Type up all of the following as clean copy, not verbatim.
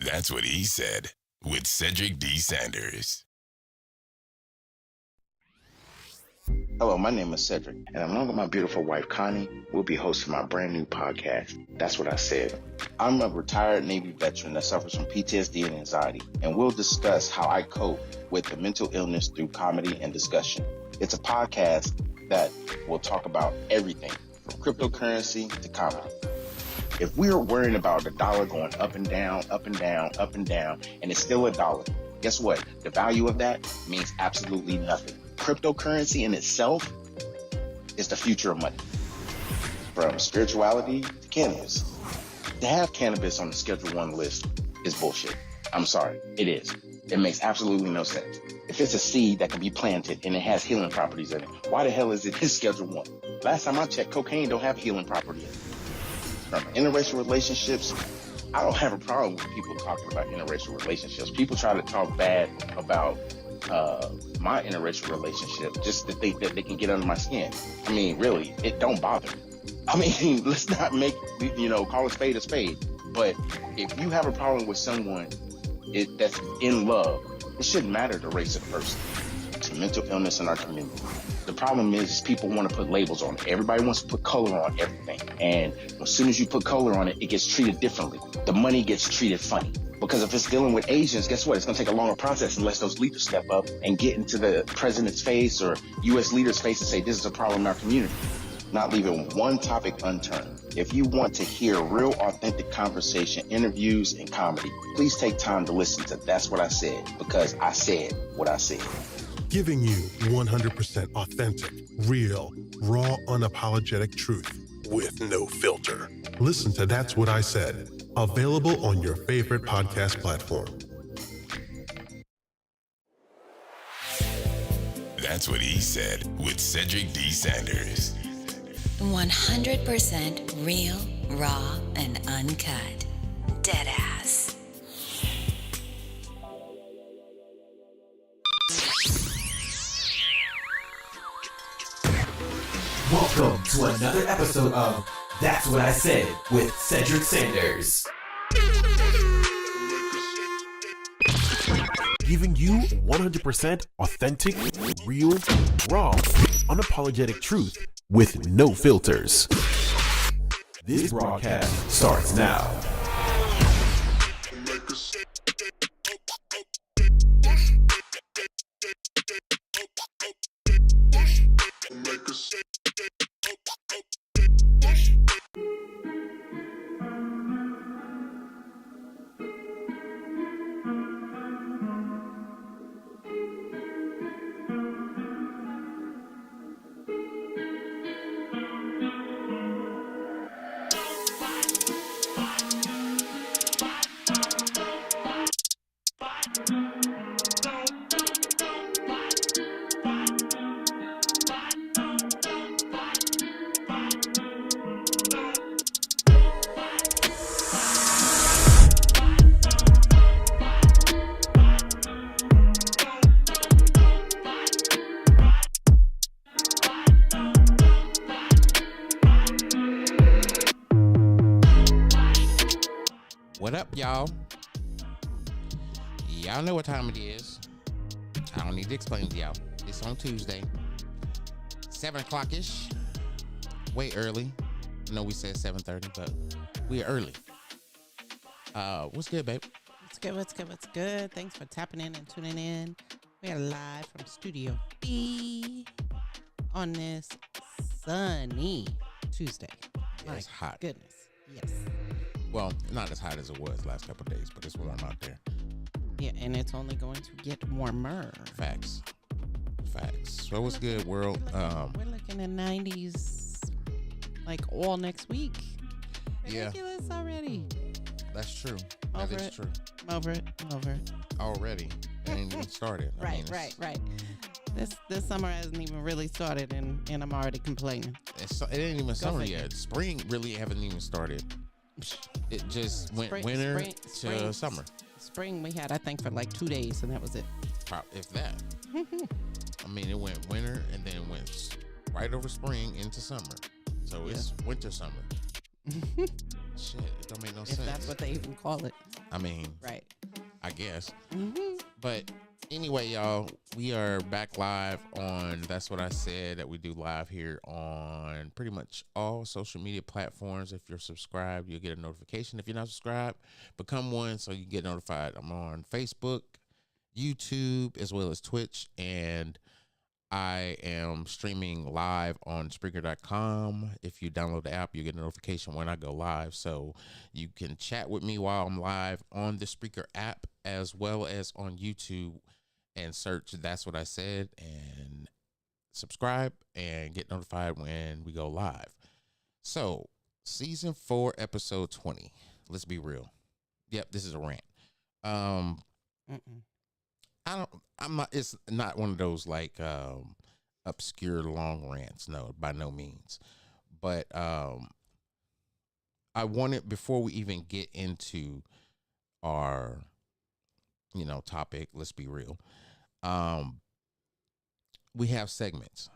That's what he said with Cedric D. Sanders. Hello, my name is Cedric, and along with my beautiful wife, Connie, we'll be hosting my brand new podcast, That's What I Said. I'm a retired Navy veteran that suffers from PTSD and anxiety, and we'll discuss how I cope with the mental illness through comedy and discussion. It's a podcast that will talk about everything from cryptocurrency to comedy. If we're worrying about the dollar going up and down, up and down, up and down, and it's still a dollar, guess what? The value of that means absolutely nothing. Cryptocurrency in itself is the future of money. From spirituality to cannabis. To have cannabis on the Schedule 1 list is bullshit. I'm sorry, it is. It makes absolutely no sense. If it's a seed that can be planted and it has healing properties in it, why the hell is it in Schedule 1? Last time I checked, cocaine don't have healing property in it. From interracial relationships, I don't have a problem with people talking about interracial relationships. People try to talk bad about my interracial relationship just to think that they can get under my skin. I mean, really, it don't bother me. I mean, let's not make, call a spade a spade. But if you have a problem with someone that's in love, it shouldn't matter the race of the person. It's a mental illness in our community. The problem is people want to put labels on it. Everybody wants to put color on everything. And as soon as you put color on it, it gets treated differently. The money gets treated funny. Because if it's dealing with Asians, guess what? It's going to take a longer process unless those leaders step up and get into the president's face or U.S. leaders' face and say, this is a problem in our community. Not leaving one topic unturned. If you want to hear real, authentic conversation, interviews, and comedy, please take time to listen to That's What I Said, because I said what I said. Giving you 100% authentic, real, raw, unapologetic truth with no filter. Listen to That's What I Said. Available on your favorite podcast platform. That's what he said with Cedric D. Sanders. 100% real, raw, and uncut. Deadass. Welcome to another episode of That's What I Said with Cedric Sanders. Giving you 100% authentic, real, raw, unapologetic truth with no filters. This broadcast starts now. What up, y'all? Y'all know what time it is. I don't need to explain it to y'all. It's on Tuesday, 7 o'clock-ish. Way early. I know we said 7:30, but we're early. What's good, babe? What's good? Thanks for tapping in and tuning in. We are live from Studio B on this sunny Tuesday. It's hot. Goodness. Yes. Well, not as hot as it was last couple of days, but it's warm out there. Yeah, and it's only going to get warmer. Facts. So what's good, world? We're looking at 90s like all next week. Yeah. Ridiculous already. That's true. Over That is it. true. I'm over it. Already. It ain't even started. Right. This summer hasn't even really started, and I'm already complaining. It ain't even summer yet. Spring really haven't even started. It just went winter to summer. Spring we had, I think, for like 2 days, and that was it. If that. I mean, it went winter and then it went right over spring into summer. So it's winter summer. Shit, it don't make no sense. If that's what they even call it. I mean, Right. I guess. Mm-hmm. But anyway, y'all, we are back live on That's What I Said, that we do live here on pretty much all social media platforms. If you're subscribed, you'll get a notification. If you're not subscribed, become one so you can get notified. I'm on Facebook, YouTube, as well as Twitch, and I am streaming live on Spreaker.com. If you download the app, you get a notification when I go live. So you can chat with me while I'm live on the Spreaker app as well as on YouTube, and search That's What I Said and subscribe and get notified when we go live. So season 4, episode 20. Let's be real. Yep, this is a rant. It's not one of those like obscure long rants. No, by no means. But I wanted, before we even get into our, topic, let's be real. We have segments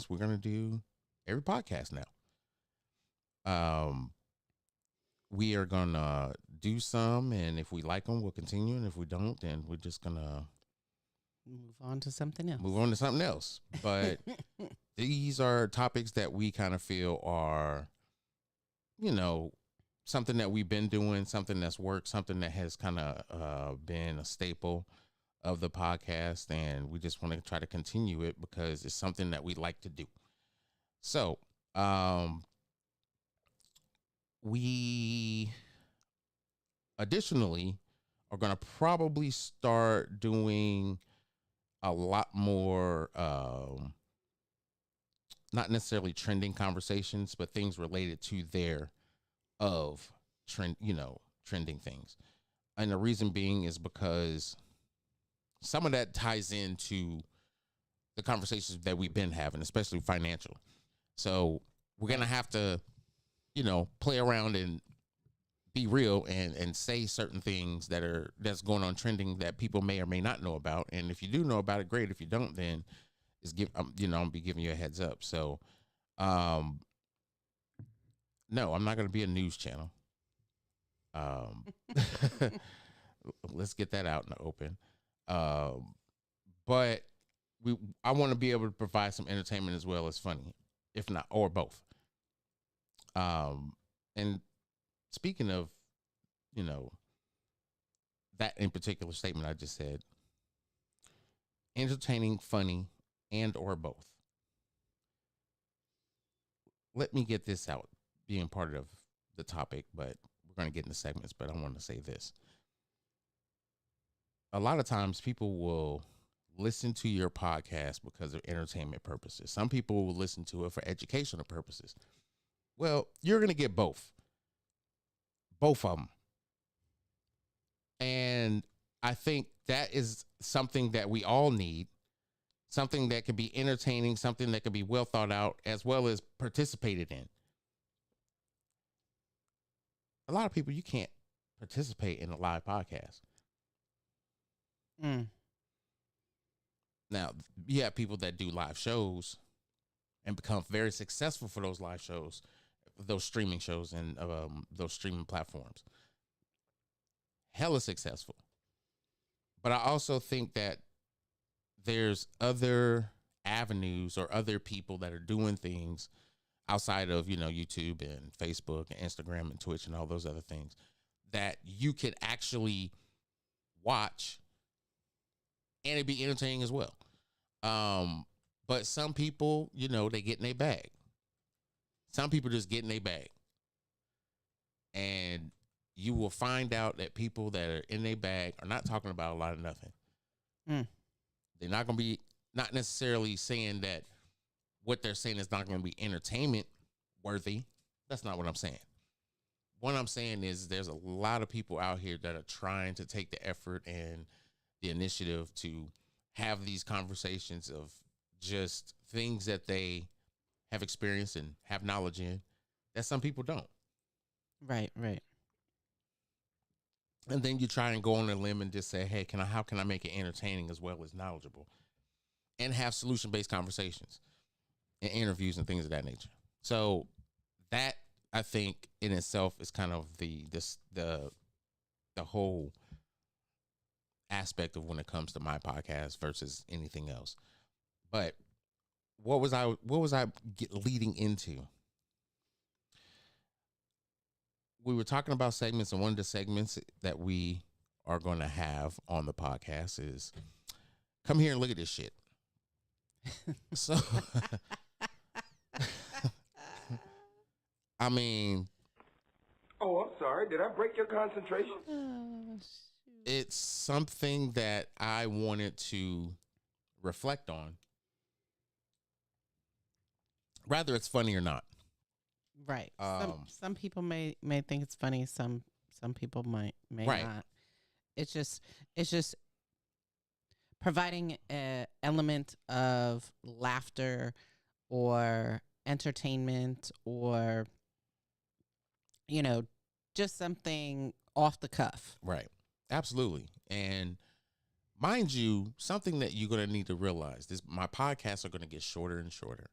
we're going to do every podcast now. We are going to do some, and if we like them, we'll continue. And if we don't, then we're just going to move on to something else. But these are topics that we kind of feel are, something that we've been doing, something that's worked, something that has kind of been a staple of the podcast. And we just want to try to continue it because it's something that we like to do. So, we additionally are going to probably start doing a lot more, not necessarily trending conversations, but things related to trending things. And the reason being is because some of that ties into the conversations that we've been having, especially financial. So we're going to have to, play around and be real and say certain things that's going on trending that people may or may not know about. And if you do know about it, great. If you don't, then I'll be giving you a heads up. So, no, I'm not going to be a news channel. Let's get that out in the open. But I want to be able to provide some entertainment as well as funny, if not, or both. And speaking of, that in particular statement I just said, entertaining, funny, and or both. Let me get this out, being part of the topic, but we're going to get into segments, but I want to say this. A lot of times people will listen to your podcast because of entertainment purposes. Some people will listen to it for educational purposes. Well, you're going to get both of them. And I think that is something that we all need, something that can be entertaining, something that can be well thought out, as well as participated in. A lot of people, you can't participate in a live podcast. Now, you have people that do live shows and become very successful for those live shows, those streaming shows, and those streaming platforms. Hella successful. But I also think that there's other avenues or other people that are doing things outside of, YouTube and Facebook and Instagram and Twitch and all those other things that you could actually watch and it'd be entertaining as well. But some people, they get in their bag. Some people just get in their bag. And you will find out that people that are in their bag are not talking about a lot of nothing. They're not going to be, not necessarily saying that what they're saying is not going to be entertainment worthy. That's not what I'm saying. What I'm saying is there's a lot of people out here that are trying to take the effort and the initiative to have these conversations of just things that they have experienced and have knowledge in that some people don't. Right. And then you try and go on a limb and just say, hey, how can I make it entertaining as well as knowledgeable, and have solution-based conversations and interviews and things of that nature. So that I think in itself is kind of the whole aspect of when it comes to my podcast versus anything else. But what was I leading into? We were talking about segments, and one of the segments that we are going to have on the podcast is come here and look at this shit. So, I mean, oh, I'm sorry. Did I break your concentration? Oh, it's something that I wanted to reflect on. Whether it's funny or not. right. Some people may think it's funny. Some people may Right. not. It's just providing an element of laughter or entertainment or just something off the cuff. Right. Absolutely. And mind you, something that you're going to need to realize is my podcasts are going to get shorter and shorter.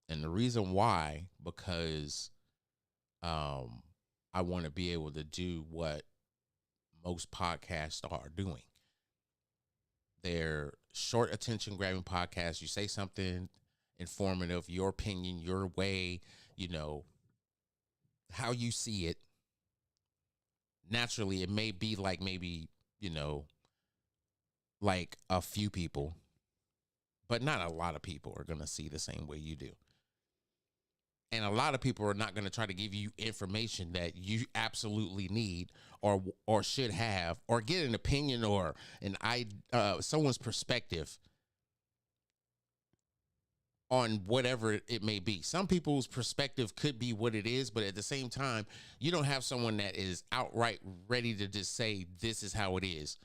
And the reason why, because I want to be able to do what most podcasts are doing. They're short attention grabbing podcasts. You say something informative, your opinion, your way, how you see it. Naturally, it may be like maybe, like a few people, but not a lot of people are going to see the same way you do. And a lot of people are not going to try to give you information that you absolutely need or should have, or get an opinion or someone's perspective on whatever it may be. Some people's perspective could be what it is, but at the same time, you don't have someone that is outright ready to just say, this is how it is.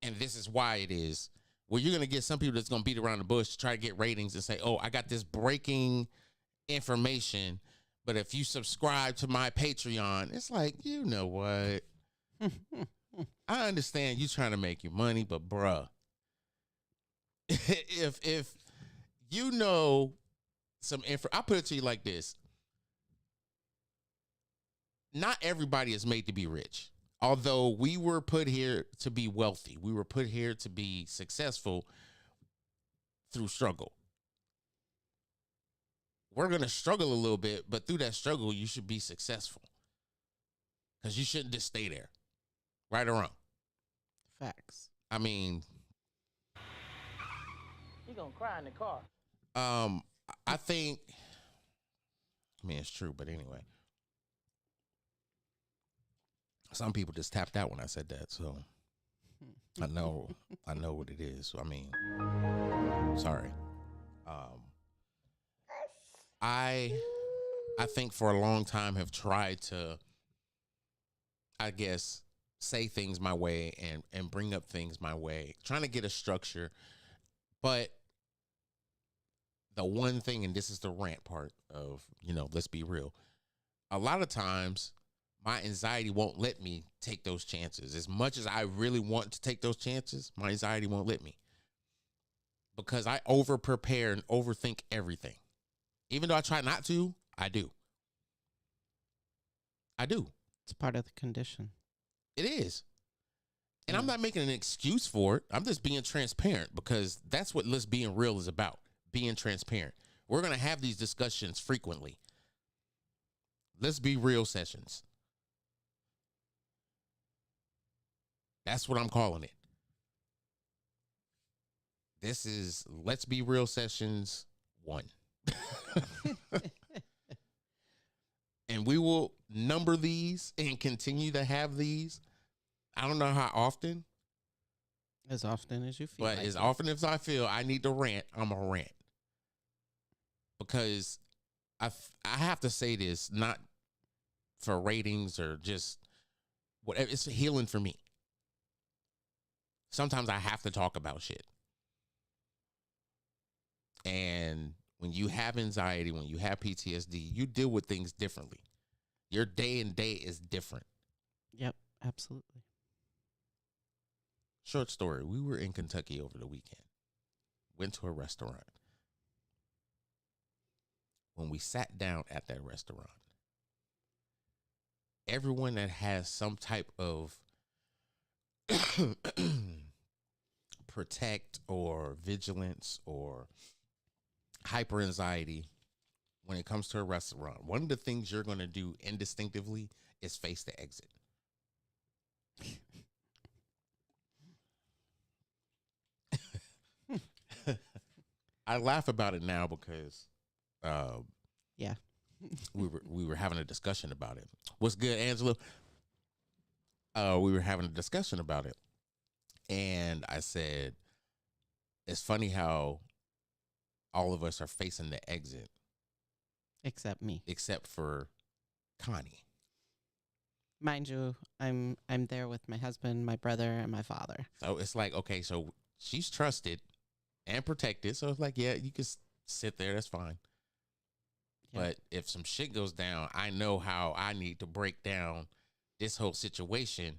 And this is why it is. Well, you're going to get some people that's going to beat around the bush to try to get ratings and say, oh, I got this breaking information, but if you subscribe to my Patreon, it's like, you know what? I understand you trying to make your money, but bruh, if you know some info, I'll put it to you like this. Not everybody is made to be rich. Although we were put here to be wealthy, we were put here to be successful through struggle. We're going to struggle a little bit, but through that struggle, you should be successful. Because you shouldn't just stay there. Right or wrong? Facts. I mean, You're going to cry in the car. I think, it's true, but anyway. Some people just tapped out when I said that, so I know what it is. So, sorry. I think for a long time have tried to, I guess, say things my way and bring up things my way, trying to get a structure. But the one thing, and this is the rant part of, let's be real. A lot of times my anxiety won't let me take those chances. As much as I really want to take those chances, my anxiety won't let me. Because I over prepare and overthink everything. Even though I try not to, I do. It's part of the condition. It is. And I'm not making an excuse for it. I'm just being transparent, because that's what Let's Being Real is about. Being transparent. We're going to have these discussions frequently. Let's Be Real sessions. That's what I'm calling it. This is Let's Be Real Sessions 1. And we will number these and continue to have these. I don't know how often. As often as you feel. But as often as I feel I need to rant, I'm going to rant. Because I have to say this, not for ratings or just whatever. It's healing for me. Sometimes I have to talk about shit. And when you have anxiety, when you have PTSD, you deal with things differently. Your day and day is different. Yep, absolutely. Short story. We were in Kentucky over the weekend. Went to a restaurant. when we sat down at that restaurant, everyone that has some type of protect or vigilance or hyper anxiety when it comes to a restaurant, one of the things you're going to do indistinctively is face the exit. I laugh about it now because Yeah. we were having a discussion about it. What's good, Angela? We were having a discussion about it, and I said, it's funny how all of us are facing the exit Except me. except for Connie. Mind you, I'm there with my husband, my brother, and my father. So it's like, okay, so she's trusted and protected. So it's like, yeah, you can sit there. That's fine. Yeah. But if some shit goes down, I know how I need to break down this whole situation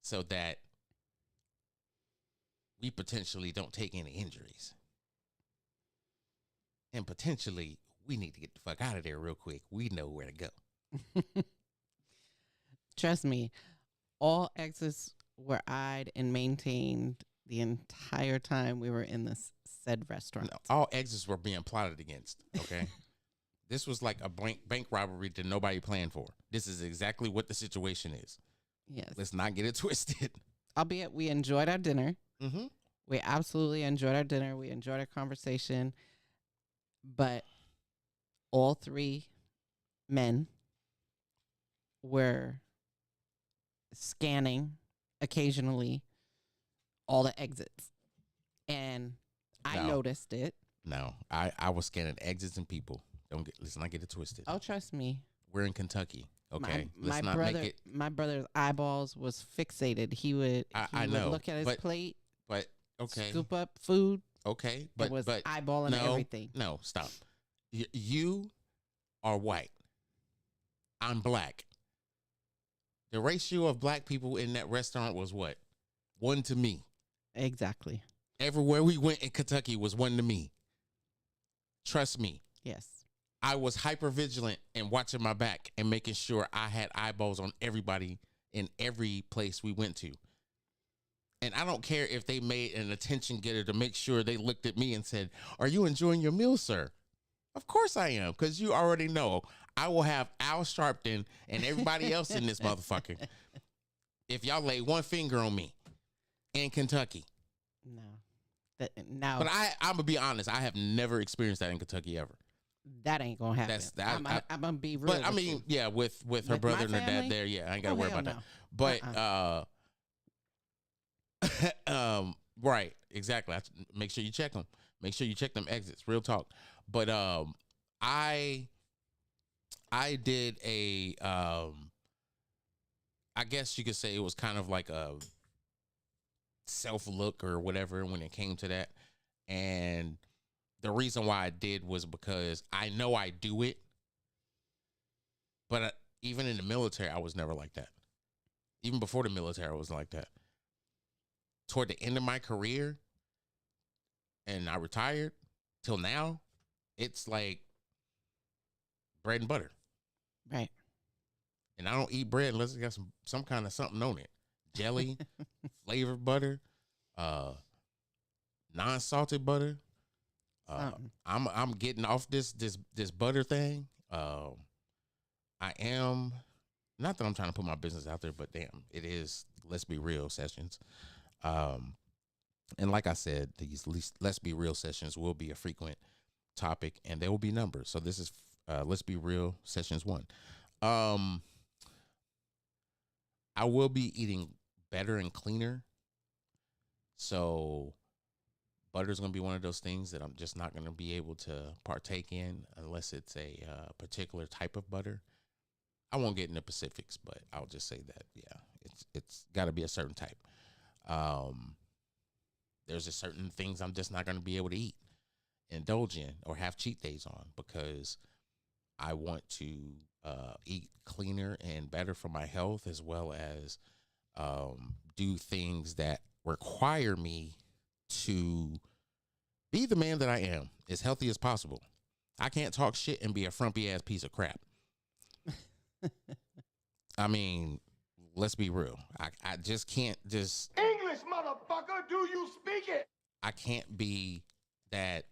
so that we potentially don't take any injuries. And potentially, we need to get the fuck out of there real quick. We know where to go. Trust me, all exits were eyed and maintained the entire time we were in this said restaurant. No, all exits were being plotted against, okay? This was like a bank robbery that nobody planned for. This is exactly what the situation is. Yes. Let's not get it twisted. Albeit we enjoyed our dinner. Mm-hmm. We absolutely enjoyed our dinner. We enjoyed our conversation. But all three men were scanning occasionally all the exits. And I No. noticed it. No, I was scanning exits and people. Let's not get it twisted. Oh, trust me. We're in Kentucky, okay? Let's My not brother, make it. my brother's eyeballs was fixated. He would I know, look at his but- plate, But okay, scoop up food, okay, and but was but eyeballing no, everything. no, stop. You are white. I'm black. The ratio of black people in that restaurant was what? 1 to me. Exactly. Everywhere we went in Kentucky was 1 to me. Trust me. Yes. I was hyper vigilant and watching my back and making sure I had eyeballs on everybody in every place we went to. And I don't care if they made an attention getter to make sure they looked at me and said, "Are you enjoying your meal, sir?" Of course I am, because you already know I will have Al Sharpton and everybody else in this motherfucker if y'all lay one finger on me in Kentucky. No. Now But I'm gonna be honest, I have never experienced that in Kentucky ever. that ain't gonna happen. That's that. I'm gonna be real. But I with mean, you. yeah, with her With brother my and her dad family? there, yeah, I ain't gotta Oh, worry hell about no. that. But right, exactly. Make sure you check them. Make sure you check them exits. Real talk. But I did a I guess you could say it was kind of like a self look or whatever when it came to that. And the reason why I did was because I know I do it, but even in the military, I was never like that. Even before the military, I was like that. Toward the end of my career, and I retired till now, it's like bread and butter. Right. And I don't eat bread unless it got some kind of something on it. Jelly, flavored butter, non-salted butter. I'm getting off this butter thing. I am, not that I'm trying to put my business out there, but damn, it is Let's Be Real sessions. And like I said, these Let's Be Real sessions will be a frequent topic, and there will be numbers. So this is Let's Be Real sessions 1. I will be eating better and cleaner. So butter is going to be one of those things that I'm just not going to be able to partake in unless it's a particular type of butter. I won't get into specifics, but I'll just say that, yeah, it's got to be a certain type. There's just certain things I'm just not going to be able to eat, indulge in, or have cheat days on because I want to eat cleaner and better for my health, as well as do things that require me to be the man that I am, as healthy as possible. I can't talk shit and be a frumpy ass piece of crap. I mean, let's be real. I just can't just English, motherfucker, do you speak it? I can't be that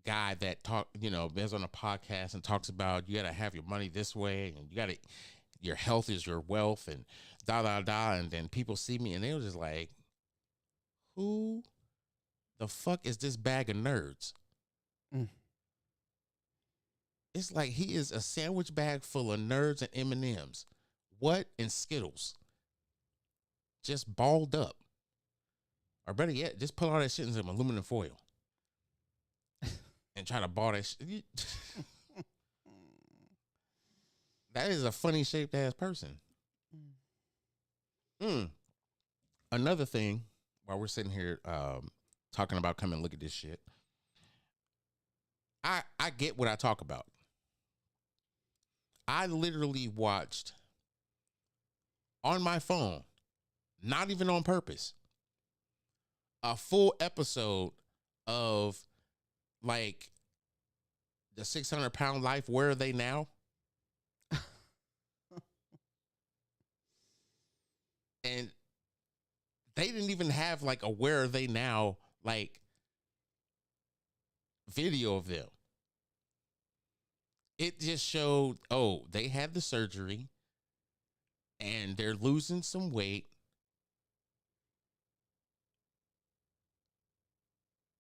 guy that is on a podcast and talks about you gotta have your money this way and your health is your wealth and and then people see me and they're just like, who the fuck is this bag of nerds? It's like he is a sandwich bag full of nerds and M&Ms. What? And Skittles. Just balled up. Or better yet, just put all that shit in some aluminum foil. And try to ball that shit. That is a funny shaped ass person. Another thing, while we're sitting here talking about come and look at this shit, I get what I talk about. I literally watched on my phone, not even on purpose, a full episode of like the 600-pound life. Where are they now? And they didn't even have like a where are they now like video of them. It just showed, oh, they had the surgery and they're losing some weight.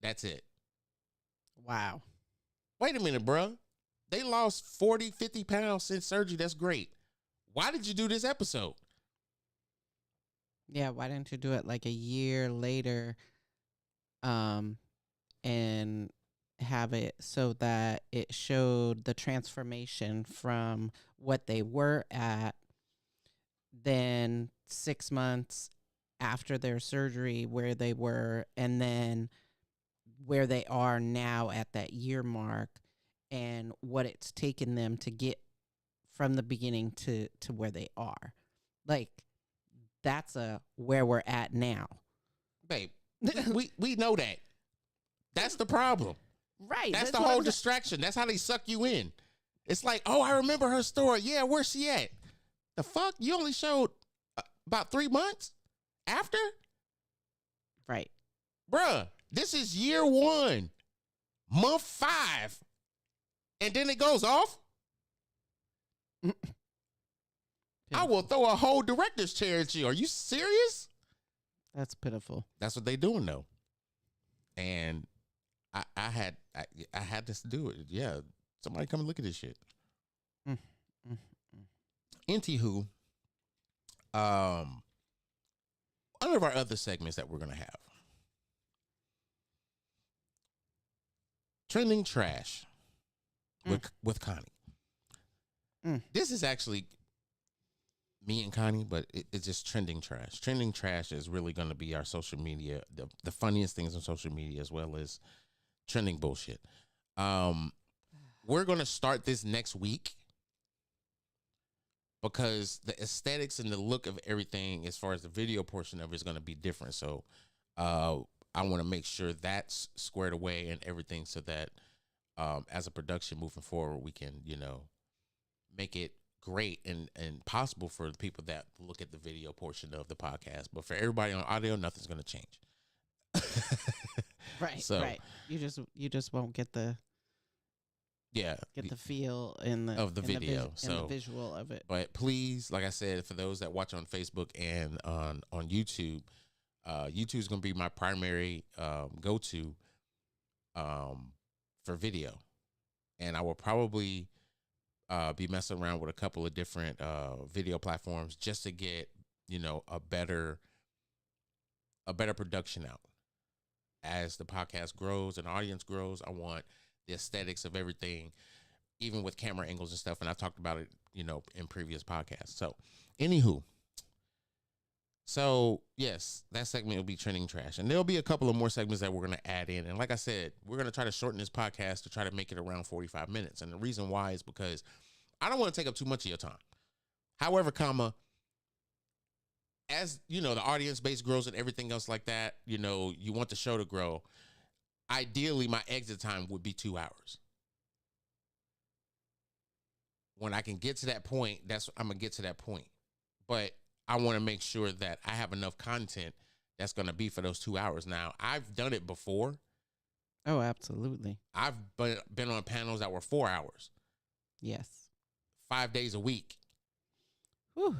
That's it. Wow. Wait a minute, bro. They lost 40, 50 pounds since surgery. That's great. Why did you do this episode? Yeah, why didn't you do it like a year later and have it so that it showed the transformation from what they were at, then 6 months after their surgery where they were, and then where they are now at that year mark, and what it's taken them to get from the beginning to where they are. Like, that's where we're at now. Babe, we know that. That's the problem. Right. That's the whole distraction. That's how they suck you in. It's like, oh, I remember her story. Yeah, where's she at? The fuck? You only showed about 3 months after? Right. Bruh, this is year 1, month 5. And then it goes off? I will throw a whole director's chair at you. Are you serious? That's pitiful. That's what they doing though. And I had to do it. Yeah. Somebody come and look at this shit. Anywho, one of our other segments that we're gonna have. Trending trash with Connie. This is actually me and Connie, but it's just trending trash. Trending trash is really going to be our social media, the funniest things on social media, as well as trending bullshit. We're going to start this next week because the aesthetics and the look of everything, as far as the video portion of it, is going to be different. So I want to make sure that's squared away and everything, so that as a production moving forward, we can, make it great and possible for the people that look at the video portion of the podcast. But for everybody on audio, nothing's going to change. Right. So, right. You just won't get the feel of the video, and the visual of it. But please, like I said, for those that watch on Facebook and on YouTube, YouTube is going to be my primary go-to for video, and I will probably be messing around with a couple of different video platforms just to get a better production out. As the podcast grows and audience grows, I want the aesthetics of everything, even with camera angles and stuff. And I talked about it, in previous podcasts. So, anywho. So, yes, that segment will be trending trash. And there'll be a couple of more segments that we're going to add in. And like I said, we're going to try to shorten this podcast to try to make it around 45 minutes. And the reason why is because I don't want to take up too much of your time. However, as, the audience base grows and everything else like that, you want the show to grow. ideally my exit time would be 2 hours. When I can get to that point, I'm gonna get to that point. But I want to make sure that I have enough content that's gonna be for those 2 hours. Now, I've done it before. Oh, absolutely. I've been on panels that were 4 hours. Yes. 5 days a week. Whew.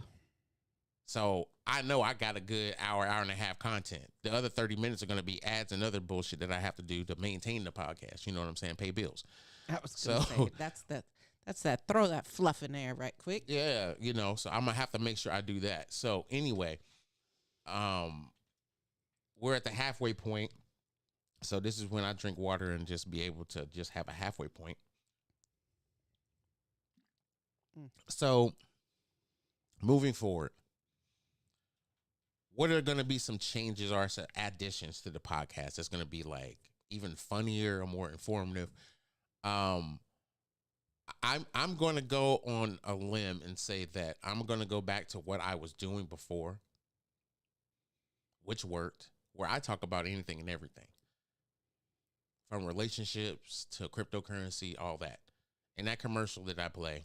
So I know I got a good hour and a half content. The other 30 minutes are going to be ads and other bullshit that I have to do to maintain the podcast. You know what I'm saying? Pay bills. I was going to say, that's that, throw that fluff in there right quick. Yeah, so I'm going to have to make sure I do that. So anyway, we're at the halfway point. So this is when I drink water and just be able to just have a halfway point. So moving forward, what are going to be some changes or some additions to the podcast that's going to be like even funnier or more informative? I'm going to go on a limb and say that I'm going to go back to what I was doing before, which worked, where I talk about anything and everything, from relationships to cryptocurrency, all that. And that commercial that I play.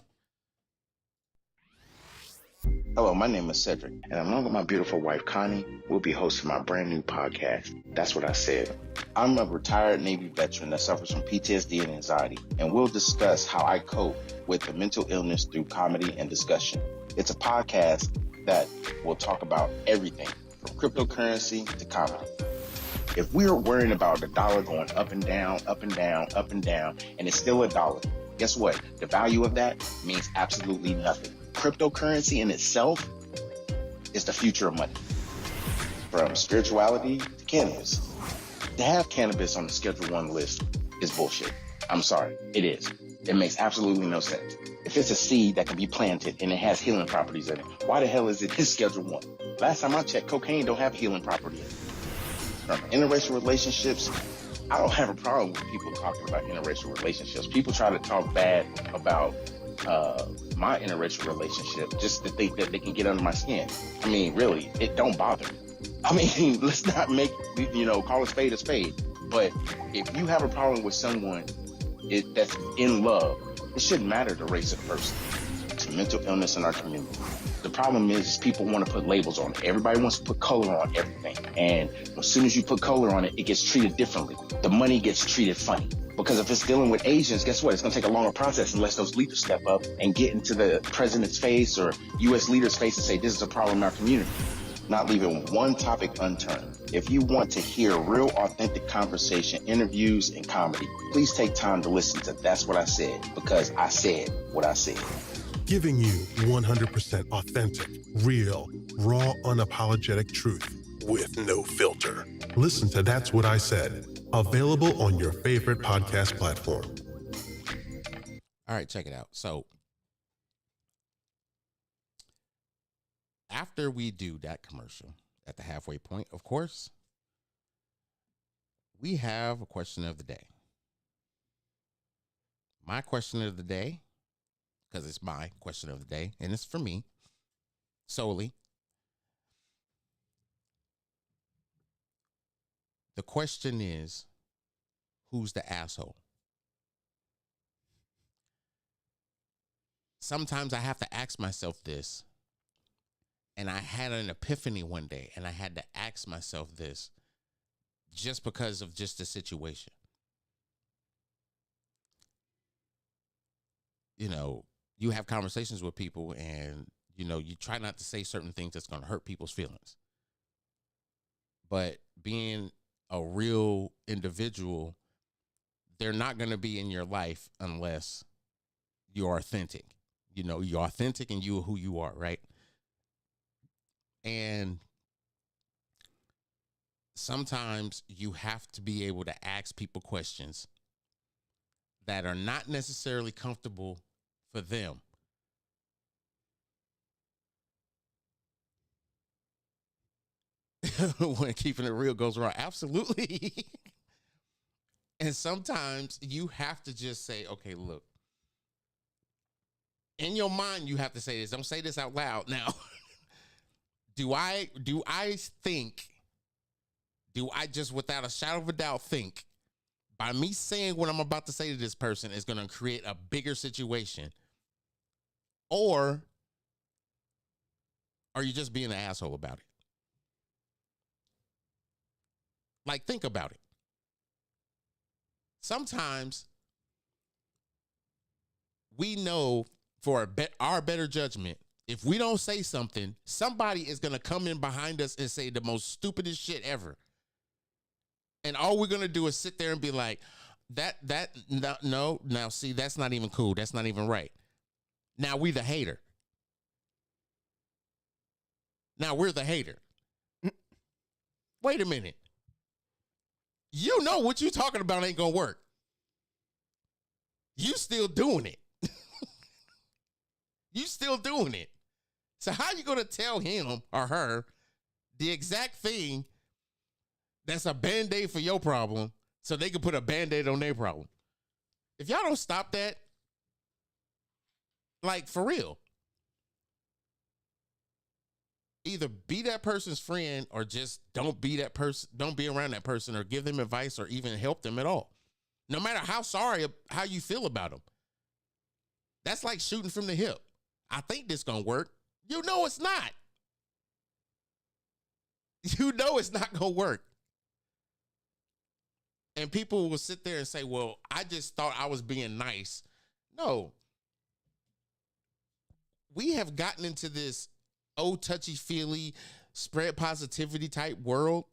Hello, my name is Cedric, and along with my beautiful wife, Connie, we'll be hosting my brand new podcast, That's What I Said. I'm a retired Navy veteran that suffers from PTSD and anxiety, and we'll discuss how I cope with the mental illness through comedy and discussion. It's a podcast that will talk about everything from cryptocurrency to comedy. If we're worrying about the dollar going up and down, up and down, up and down, and it's still a dollar, guess what? The value of that means absolutely nothing. Cryptocurrency in itself is the future of money. From spirituality to cannabis. To have cannabis on the Schedule 1 list is bullshit. I'm sorry, it is. It makes absolutely no sense. If it's a seed that can be planted and it has healing properties in it, why the hell is it in Schedule 1? Last time I checked, cocaine don't have healing property in it. From interracial relationships, I don't have a problem with people talking about interracial relationships. People try to talk bad about my interracial relationship just to think that they can get under my skin. I mean, really, it don't bother me. I mean, let's not make, call a spade a spade. But if you have a problem with someone that's in love, it shouldn't matter the race of the person. It's a mental illness in our community. The problem is people want to put labels on it. Everybody wants to put color on everything. And as soon as you put color on it, it gets treated differently. The money gets treated funny. Because if it's dealing with Asians, guess what? It's going to take a longer process unless those leaders step up and get into the president's face or U.S. leaders' face and say, this is a problem in our community. Not leaving one topic unturned. If you want to hear real, authentic conversation, interviews, and comedy, please take time to listen to That's What I Said, because I said what I said. Giving you 100% authentic, real, raw, unapologetic truth with no filter. Listen to That's What I Said. Available on your favorite podcast platform. All right, check it out. So after we do that commercial at the halfway point, of course, we have a question of the day. My question of the day, because it's my question of the day, and it's for me solely. The question is, who's the asshole? Sometimes I have to ask myself this, and I had an epiphany one day, and I had to ask myself this just because of just the situation. You have conversations with people, and, you try not to say certain things that's going to hurt people's feelings. But being a real individual, they're not going to be in your life unless you're authentic. You're authentic and you are who you are, right? And sometimes you have to be able to ask people questions that are not necessarily comfortable for them. When keeping it real goes wrong. Absolutely. And sometimes you have to just say, okay, look, in your mind, you have to say this. Don't say this out loud. Now, do I just without a shadow of a doubt think by me saying what I'm about to say to this person is going to create a bigger situation? Or are you just being an asshole about it? Like, think about it. Sometimes we know for our better judgment, if we don't say something, somebody is going to come in behind us and say the most stupidest shit ever. And all we're going to do is sit there and be like, no, now see, that's not even cool. That's not even right. Now we the hater. Now we're the hater. Wait a minute. You know what you talking about ain't going to work. You still doing it. You still doing it. So how you going to tell him or her the exact thing that's a Band-Aid for your problem so they can put a Band-Aid on their problem? If y'all don't stop that, like, for real, either be that person's friend or just don't be that person, don't be around that person or give them advice or even help them at all. No matter how you feel about them. That's like shooting from the hip. I think this gonna work. You know it's not. You know it's not gonna work. And people will sit there and say, well, I just thought I was being nice. No. We have gotten into this touchy-feely, spread positivity type world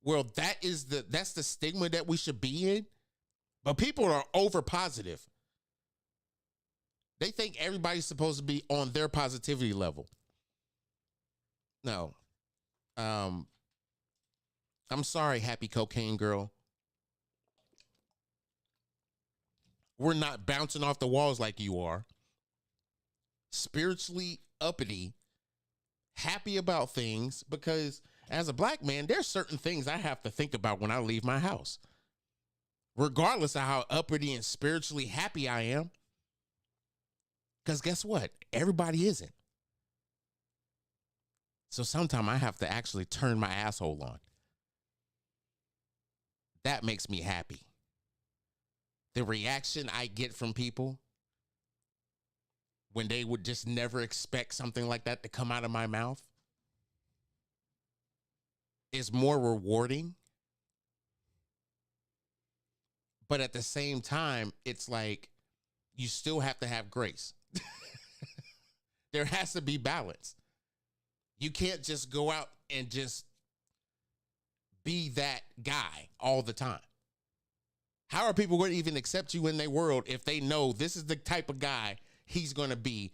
where that's the stigma that we should be in. But people are over positive. They think everybody's supposed to be on their positivity level. No. I'm sorry, happy cocaine girl. We're not bouncing off the walls like you are. Spiritually uppity, happy about things, because as a black man, there's certain things I have to think about when I leave my house. Regardless of how uppity and spiritually happy I am. Because guess what? Everybody isn't. So sometimes I have to actually turn my asshole on. That makes me happy. The reaction I get from people when they would just never expect something like that to come out of my mouth is more rewarding. But at the same time, it's like you still have to have grace. There has to be balance. You can't just go out and just be that guy all the time. How are people going to even accept you in their world if they know this is the type of guy he's going to be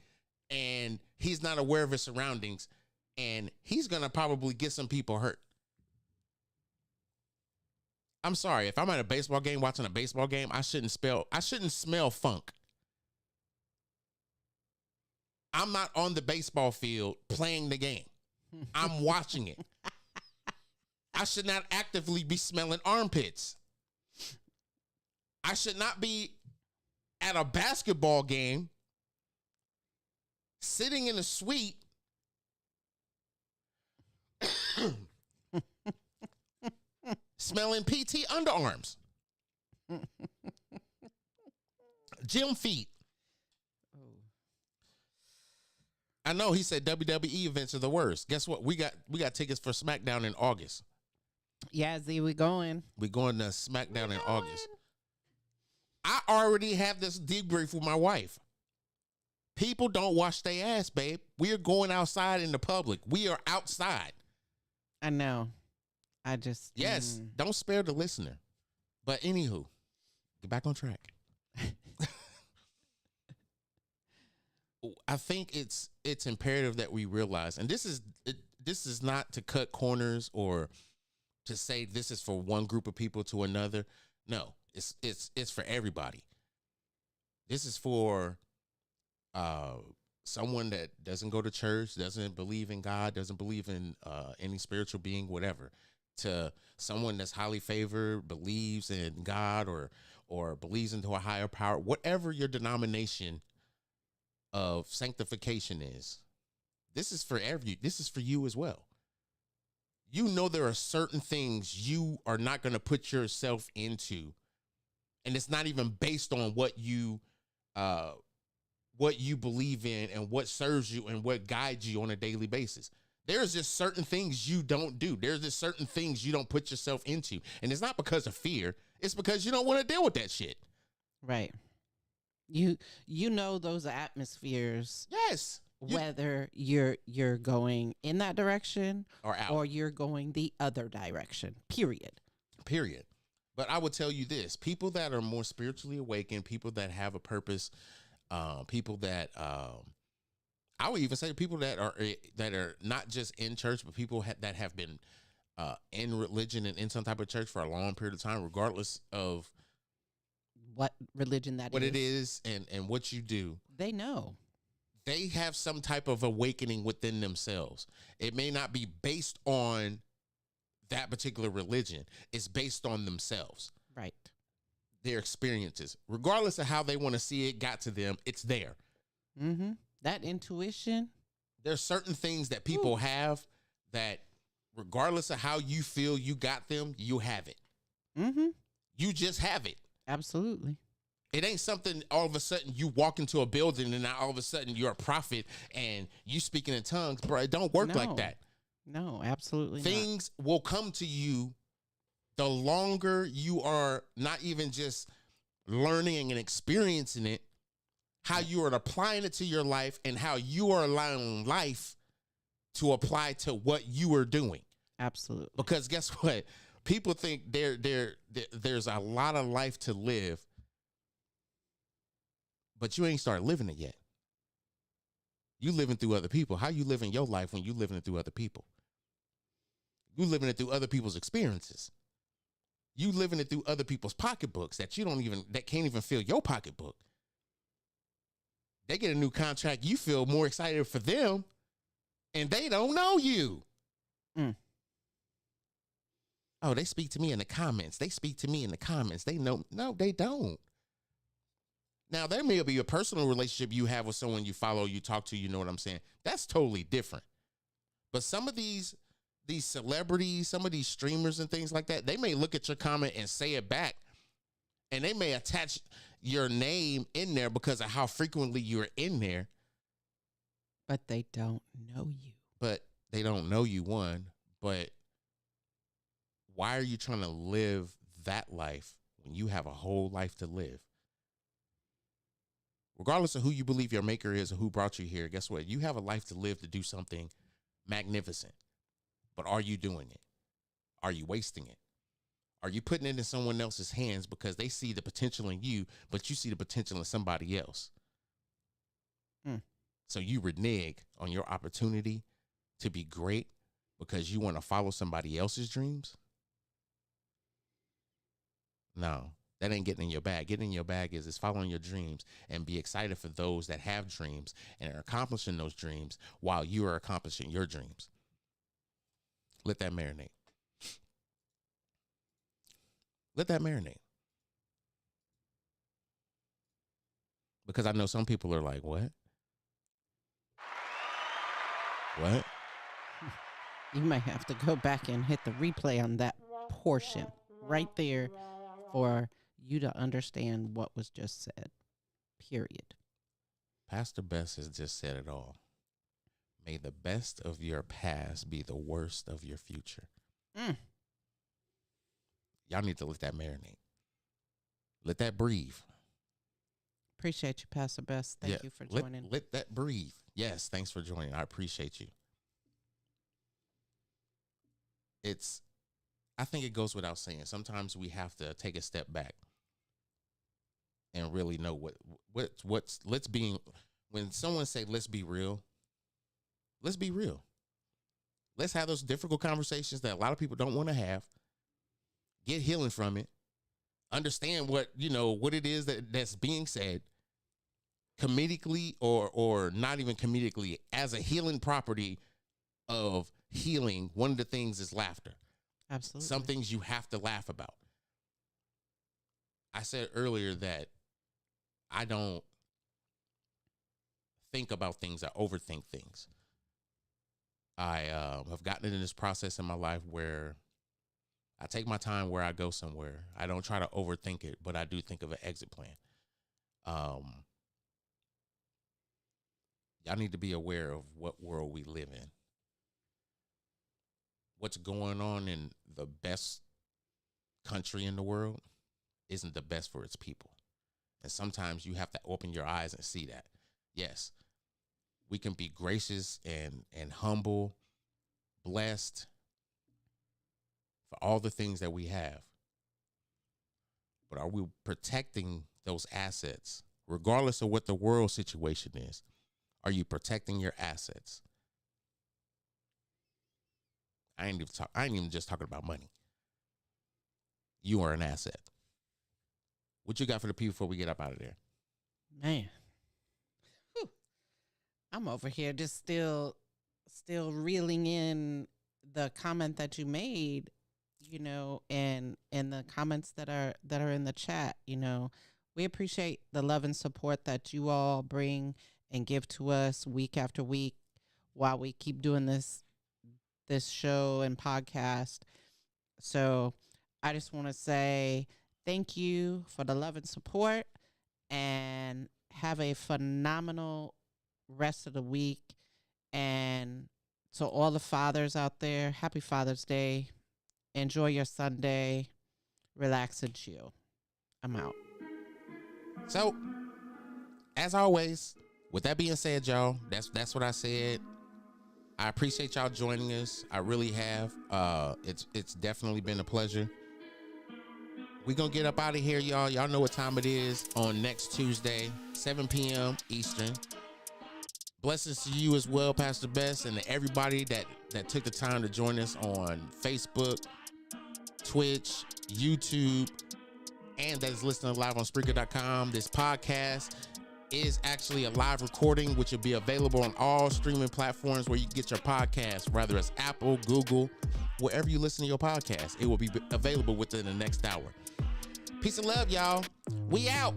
and he's not aware of his surroundings and he's going to probably get some people hurt? I'm sorry, if I'm at a baseball game watching a baseball game, I shouldn't smell funk. I'm not on the baseball field playing the game. I'm watching it. I should not actively be smelling armpits. I should not be at a basketball game sitting in a suite smelling PT underarms. Gym feet. I know he said WWE events are the worst. Guess what? We got tickets for SmackDown in August. Yeah, Z, we going. We're going to SmackDown in August. I already have this debrief with my wife. People don't wash their ass, babe. We are going outside in the public. We are outside. I know. I just... Yes, don't spare the listener. But anywho, get back on track. I think it's imperative that we realize, and this is not to cut corners or to say this is for one group of people to another. No, it's for everybody. This is for someone that doesn't go to church, doesn't believe in God, doesn't believe in any spiritual being, whatever, to someone that's highly favored, believes in God or believes into a higher power, whatever your denomination of sanctification is. This is for you as well. You know there are certain things you are not going to put yourself into And it's not even based on what you believe in and what serves you and what guides you on a daily basis. There's just certain things you don't do. There's just certain things you don't put yourself into. And it's not because of fear. It's because you don't want to deal with that shit. Right. You know those atmospheres. Yes. Whether you're going in that direction or out, or you're going the other direction. Period. But I would tell you this: people that are more spiritually awakened, people that have a purpose, people that I would even say people that are not just in church, but people that have been in religion and in some type of church for a long period of time, regardless of what religion that what it is and what you do. They know. They have some type of awakening within themselves. It may not be based on that particular religion. It's based on themselves. Right. Their experiences. Regardless of how they want to see it got to them, it's there. Mm-hmm. That intuition. There's certain things that people have that regardless of how you feel you got them, you have it. Mm-hmm. You just have it. Absolutely. It ain't something all of a sudden you walk into a building and now all of a sudden you're a prophet and you speaking in tongues. Bro, it don't work like that. No, absolutely Things will come to you the longer you are not even just learning and experiencing it, how you are applying it to your life and how you are allowing life to apply to what you are doing. Absolutely. Because guess what? People think there's a lot of life to live, but you ain't started living it yet. You living through other people. How you living your life when you living it through other people? You living it through other people's experiences. You living it through other people's pocketbooks that can't even fill your pocketbook. They get a new contract. You feel more excited for them and they don't know you. Mm. Oh, they speak to me in the comments. They know. No, they don't. Now, there may be a personal relationship you have with someone you follow, you talk to, you know what I'm saying? That's totally different. But some of these celebrities, some of these streamers and things like that, they may look at your comment and say it back, and they may attach your name in there because of how frequently you're in there. But they don't know you. But they don't know you, one. But why are you trying to live that life when you have a whole life to live? Regardless of who you believe your maker is or who brought you here, guess what? You have a life to live to do something magnificent. But are you doing it? Are you wasting it? Are you putting it in someone else's hands because they see the potential in you, but you see the potential in somebody else? So you renege on your opportunity to be great because you want to follow somebody else's dreams? No, that ain't getting in your bag. Getting in your bag is following your dreams and be excited for those that have dreams and are accomplishing those dreams while you are accomplishing your dreams. Let that marinate. Let that marinate. Because I know some people are like, what? What? You might have to go back and hit the replay on that portion right there for you to understand what was just said. Period. Pastor Bess has just said it all. May the best of your past be the worst of your future. Y'all need to let that marinate. Let that breathe. Appreciate you, Pastor Bess. Thank you for joining. Let that breathe. Yes, thanks for joining. I appreciate you. I think it goes without saying. Sometimes we have to take a step back and really know when someone say, let's be real, let's be real. Let's have those difficult conversations that a lot of people don't want to have. Get healing from it. Understand what it is that's being said comedically or not even comedically as a healing property of healing. One of the things is laughter. Absolutely. Some things you have to laugh about. I said earlier that I don't think about things. I overthink things. I have gotten into this process in my life where I take my time where I go somewhere. I don't try to overthink it, but I do think of an exit plan. Y'all need to be aware of what world we live in. What's going on in the best country in the world isn't the best for its people. And sometimes you have to open your eyes and see that. Yes, we can be gracious and humble, blessed for all the things that we have. But are we protecting those assets? Regardless of what the world situation is, are you protecting your assets? I ain't even just talking about money. You are an asset. What you got for the people before we get up out of there? Man. Whew. I'm over here just still reeling in the comment that you made, you know, and the comments that are in the chat. You know, we appreciate the love and support that you all bring and give to us week after week while we keep doing this show and podcast. So I just want to say thank you for the love and support, and have a phenomenal rest of the week. And to all the fathers out there, happy Father's Day. Enjoy your Sunday. Relax and chill. I'm out. So, as always, with that being said, y'all, that's what I said. I appreciate y'all joining us. I really have. It's definitely been a pleasure. We're going to get up out of here, y'all. Y'all know what time it is on next Tuesday, 7 p.m. Eastern. Blessings to you as well, Pastor Best, and to everybody that took the time to join us on Facebook, Twitch, YouTube, and that is listening live on Spreaker.com. This podcast is actually a live recording, which will be available on all streaming platforms where you get your podcast, whether it's Apple, Google, wherever you listen to your podcast. It will be available within the next hour. Peace and love, y'all. We out.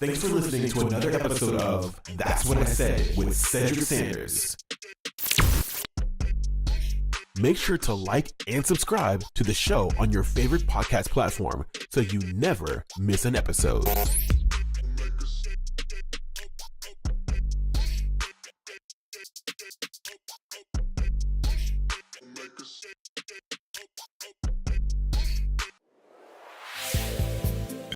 Thanks for listening to another episode of That's What I Said with Cedric Sanders. Make sure to like and subscribe to the show on your favorite podcast platform so you never miss an episode.